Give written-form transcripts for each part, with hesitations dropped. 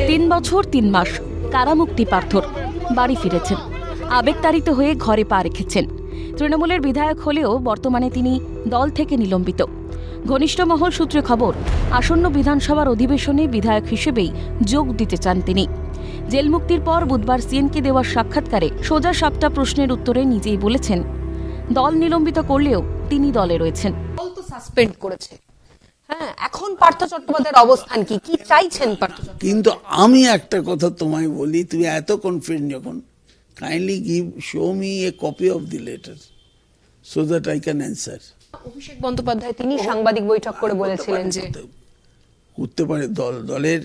তিন বছর 3 মাস কারামুক্তি পার্থর। বাড়ি ফিরেছেন, আবেগতাড়িত হয়ে ঘরে পা রেখেছেন। তৃণমূলের বিধায়ক হলেও বর্তমানে তিনি দল থেকে নিলম্বিত। ঘনিষ্ঠ মহল সূত্রে খবর, আসন্ন বিধানসভার অধিবেশনে বিধায়ক হিসেবেই যোগ দিতে চান তিনি। জেল মুক্তির পর বুধবার সিএনকে দেওয়া সাক্ষাৎকারে সোজা 7টা প্রশ্নের উত্তরে নিজেই বলেছেন, দল নিলম্বিত করলেও তিনি দলে রয়েছেন। দল তো সাসপেন্ড করেছে, হ্যাঁ, এখন পার্থ চট্টোপাধ্যায়ের অবস্থান কি, কি চাইছেন পার্থ? কিন্তু আমি একটা কথা তোমায় বলি, তুমি এত কনফিডেন্ট যখন, kindly show me a copy of the letter so that I can answer. Abhishek Bandyopadhyay তিনি সাংবাদিক বৈঠক করে বলেছিলেন যে করতে পারে দলের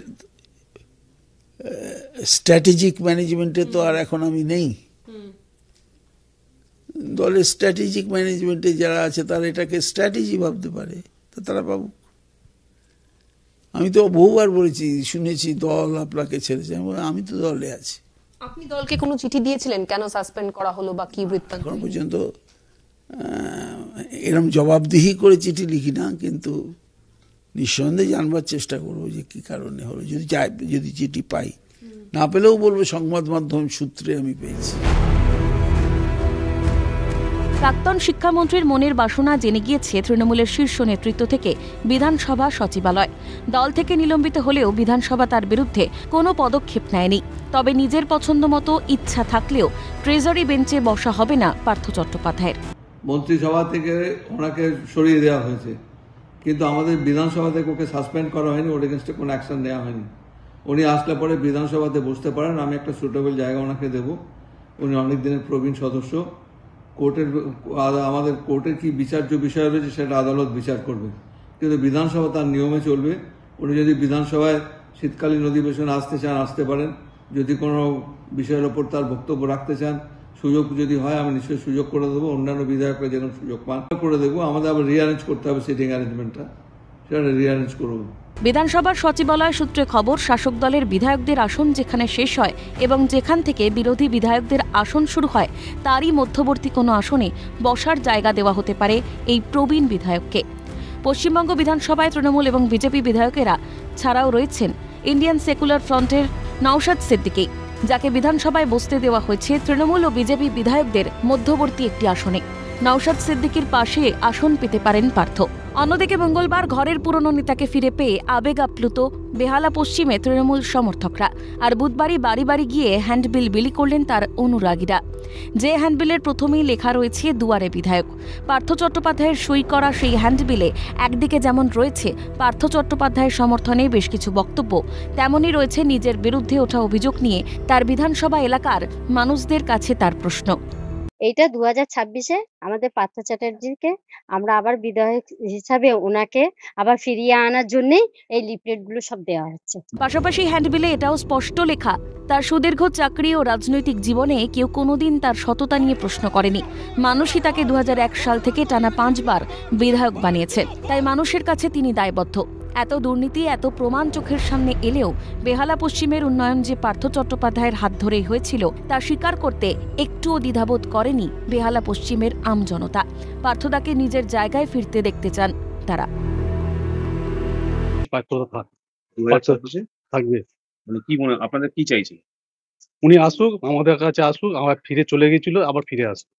স্ট্র্যাটেজিক ম্যানেজমেন্টে তো আর এখন আমি নেই। দলের স্ট্র্যাটেজিক ম্যানেজমেন্টে যারা আছে তারা এটাকে স্ট্র্যাটেজি ভাবতে পারে, তো তারা পাবুক। আমি তো বহুবার বলেছি, শুনেছি দল আপনাকে ছেড়েছে, আমি তো দলে আছি। আপনি দলকে কোনো চিঠি দিয়েছিলেন কেন সাসপেন্ড করা হলো বা কি বৃত্তান্ত? এখন পর্যন্ত এরকম জবাবদিহি করে চিঠি লিখি না, কিন্তু নিঃসন্দেহে জানবার চেষ্টা করবো যে কি কারণে হলো। যদি চিঠি পাই, না পেলেও বলবো সংবাদ মাধ্যম সূত্রে আমি পেয়েছি। প্রাক্তন শিক্ষামন্ত্রীর মনের বাসনা জেনে গিয়েছে তৃণমূলের শীর্ষ নেতৃত্ব থেকে বিধানসভা সচিবালয়। দল থেকে নিলম্বিত হলেও বিধানসভা তার বিরুদ্ধে কোনো পদক্ষেপ নেয়নি। তবে নিজের পছন্দ মতো ইচ্ছা থাকলেও ট্রেজারি বেঞ্চে বসা হবে না পার্থ চট্টোপাধ্যায়ের। মন্ত্রিসভা থেকে ওনাকে সরিয়ে দেওয়া হয়েছে, কিন্তু আমাদের বিধানসভা থেকে ওকে সাসপেন্ড করা হয়নি, ওর এগেনস্টে কোনো অ্যাকশন নেওয়া হয়নি। উনি আসলে পরে বিধানসভাতে বসতে পারেন, আমি একটা সুটেবল জায়গা ওনাকে দেব। উনি অনেক দিনের প্রবীণ সদস্য। আমাদের কোর্টের কি বিচার্য বিষয় রয়েছে সেটা আদালত বিচার করবে, কিন্তু বিধানসভা তার নিয়মে চলবে। উনি যদি বিধানসভায় শীতকালীন অধিবেশনে আসতে চান আসতে পারেন, যদি কোনো বিষয়ের ওপর তার বক্তব্য রাখতে চান, সুযোগ যদি হয় আমি নিশ্চয়ই সুযোগ করে দেবো। অন্যান্য বিধায়করা যেরকম সুযোগ পান করে দেবো। আমাদের আবার রিঅ্যারেঞ্জ করতে হবে সিটিং অ্যারেঞ্জমেন্টটা, সেটা রিঅ্যারেঞ্জ করবো। বিধানসভার সচিবালয় সূত্রে খবর, শাসক দলের বিধায়কদের আসন যেখানে শেষ হয় এবং যেখান থেকে বিরোধী বিধায়কদের আসন শুরু হয় তারই মধ্যবর্তী কোনো আসনে বসার জায়গা দেওয়া হতে পারে এই প্রবীণ বিধায়ককে। পশ্চিমবঙ্গ বিধানসভায় তৃণমূল এবং বিজেপি বিধায়কেরা ছাড়াও রয়েছেন ইন্ডিয়ান সেকুলার ফ্রন্টের নওশাদ সিদ্দিকী, যাকে বিধানসভায় বসতে দেওয়া হয়েছে তৃণমূল ও বিজেপি বিধায়কদের মধ্যবর্তী একটি আসনে। নওশাদ সিদ্দিকীর পাশে আসন পেতে পারেন পার্থ। অন্যদিকে মঙ্গলবার ঘরের পুরনো নেতাকে ফিরে পেয়ে আবেগ আপ্লুত বেহালা পশ্চিমে তৃণমূল সমর্থকরা। আর বুধবারই বাড়ি বাড়ি গিয়ে হ্যান্ডবিল বিলি করলেন তার অনুরাগীরা। যে হ্যান্ডবিলের প্রথমেই লেখা রয়েছে দুয়ারে বিধায়ক। পার্থ চট্টোপাধ্যায়ের সই করা সেই হ্যান্ডবিলে একদিকে যেমন রয়েছে পার্থ চট্টোপাধ্যায়ের সমর্থনে বেশ কিছু বক্তব্য, তেমনই রয়েছে নিজের বিরুদ্ধে ওঠা অভিযোগ নিয়ে তার বিধানসভা এলাকার মানুষদের কাছে তার প্রশ্ন। এইটা 2026-এ আমাদের পার্থ চ্যাটার্জিকে আমরা আবার বিধায়ক হিসাবে ওনাকে আবার ফিরিয়ে আনার জন্যই এই লিফলেটগুলো সব দেওয়া হচ্ছে। পাশাপাশি হ্যান্ডবিলে এটাও স্পষ্ট লেখা, তার সুদীর্ঘ চাকরি ও রাজনৈতিক জীবনে কেউ কোনোদিন তার সততা নিয়ে প্রশ্ন করেনি। মানুষই তাকে 2001 সাল থেকে টানা 5 বার বিধায়ক বানিয়েছে, তাই মানুষের কাছে তিনি দায়বদ্ধ। এত দুর্নীতি, এত প্রমাণ চোখের সামনে এলেও বেহালা পশ্চিমের উন্নয়ন যে পার্থ চট্টোপাধ্যায়ের হাত ধরেই হয়েছিল তা স্বীকার করতে একটুও দ্বিধাবোধ করেনি বেহালা পশ্চিমের আমজনতা। পার্থদাকে নিজের জায়গায় ফিরতে দেখতে চান তারা। থাকবে মানে কি মনে, আপনাদের কি চাইছে? উনি আসুক, আমাদের কাছে আসুক, আবার ফিরে চলে গেছিল, আবার ফিরে আসুক।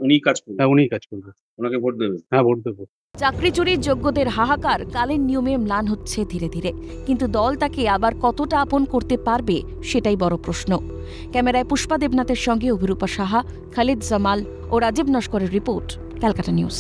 উনি কাজ করবে? হ্যাঁ, উনি কাজ করবে। ওনাকে ভোট দেবে? হ্যাঁ, ভোট দেবো। চাকরি চুরির যোগ্যদের হাহাকার কালের নিয়মে ম্লান হচ্ছে ধীরে ধীরে, কিন্তু দল তাকে আবার কতটা আপন করতে পারবে সেটাই বড় প্রশ্ন। ক্যামেরায় পুষ্পা দেবনাথের সঙ্গে অভিরূপা সাহা, খালিদ জামাল ও রাজীব নস্করের রিপোর্ট, ক্যালকাটা নিউজ।